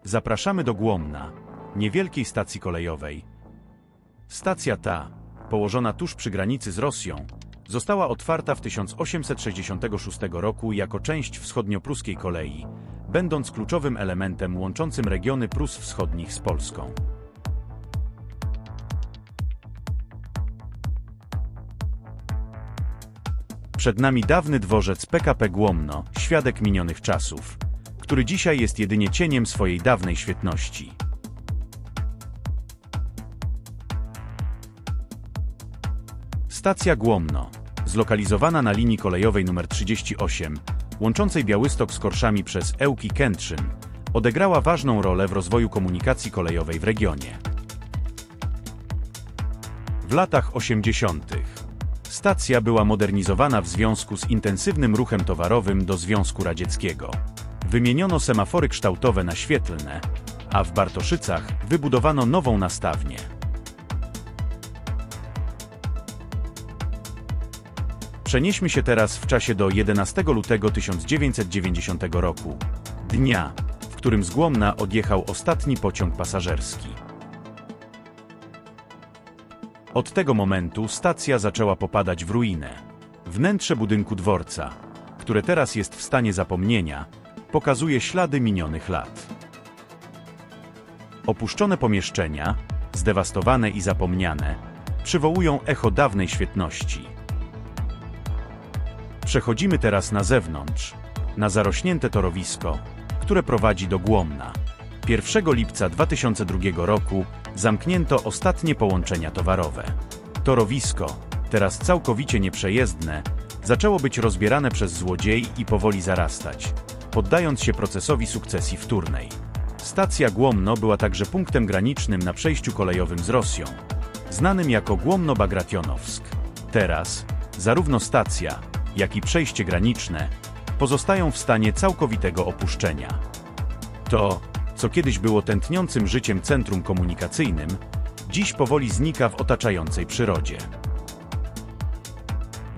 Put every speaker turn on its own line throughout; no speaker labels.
Zapraszamy do Głomna, niewielkiej stacji kolejowej. Stacja ta, położona tuż przy granicy z Rosją, została otwarta w 1866 roku jako część wschodniopruskiej kolei, będąc kluczowym elementem łączącym regiony Prus Wschodnich z Polską. Przed nami dawny dworzec PKP Głomno, świadek minionych czasów, który dzisiaj jest jedynie cieniem swojej dawnej świetności. Stacja Głomno, zlokalizowana na linii kolejowej nr 38, łączącej Białystok z Korszami przez Ełk i Kętrzyn, odegrała ważną rolę w rozwoju komunikacji kolejowej w regionie. W latach 80. stacja była modernizowana w związku z intensywnym ruchem towarowym do Związku Radzieckiego. Wymieniono semafory kształtowe na świetlne, a w Bartoszycach wybudowano nową nastawnię. Przenieśmy się teraz w czasie do 11 lutego 1990 roku, dnia, w którym z Głomna odjechał ostatni pociąg pasażerski. Od tego momentu stacja zaczęła popadać w ruinę. Wnętrze budynku dworca, które teraz jest w stanie zapomnienia, pokazuje ślady minionych lat. Opuszczone pomieszczenia, zdewastowane i zapomniane, przywołują echo dawnej świetności. Przechodzimy teraz na zewnątrz, na zarośnięte torowisko, które prowadzi do Głomna. 1 lipca 2002 roku zamknięto ostatnie połączenia towarowe. Torowisko, teraz całkowicie nieprzejezdne, zaczęło być rozbierane przez złodziei i powoli zarastać, poddając się procesowi sukcesji wtórnej. Stacja Głomno była także punktem granicznym na przejściu kolejowym z Rosją, znanym jako Głomno-Bagrationowsk. Teraz zarówno stacja, jak i przejście graniczne pozostają w stanie całkowitego opuszczenia. To, co kiedyś było tętniącym życiem centrum komunikacyjnym, dziś powoli znika w otaczającej przyrodzie.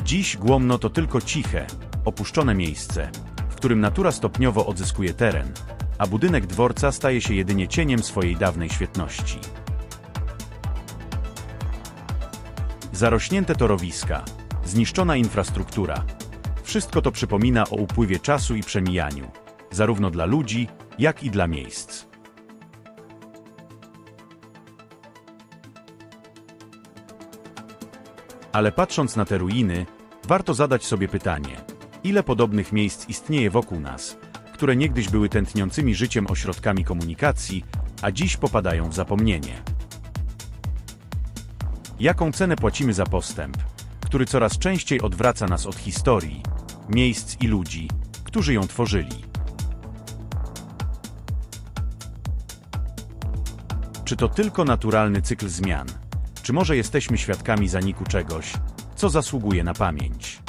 Dziś Głomno to tylko ciche, opuszczone miejsce, w którym natura stopniowo odzyskuje teren, a budynek dworca staje się jedynie cieniem swojej dawnej świetności. Zarośnięte torowiska, zniszczona infrastruktura. Wszystko to przypomina o upływie czasu i przemijaniu, zarówno dla ludzi, jak i dla miejsc. Ale patrząc na te ruiny, warto zadać sobie pytanie, ile podobnych miejsc istnieje wokół nas, które niegdyś były tętniącymi życiem ośrodkami komunikacji, a dziś popadają w zapomnienie. Jaką cenę płacimy za postęp, który coraz częściej odwraca nas od historii, miejsc i ludzi, którzy ją tworzyli? Czy to tylko naturalny cykl zmian? Czy może jesteśmy świadkami zaniku czegoś, co zasługuje na pamięć?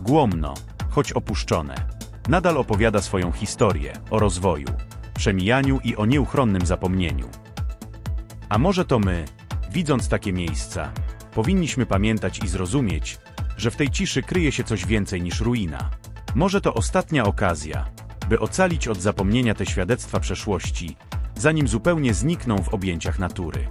Głomno, choć opuszczone, nadal opowiada swoją historię o rozwoju, przemijaniu i o nieuchronnym zapomnieniu. A może to my, widząc takie miejsca, powinniśmy pamiętać i zrozumieć, że w tej ciszy kryje się coś więcej niż ruina. Może to ostatnia okazja, by ocalić od zapomnienia te świadectwa przeszłości, zanim zupełnie znikną w objęciach natury.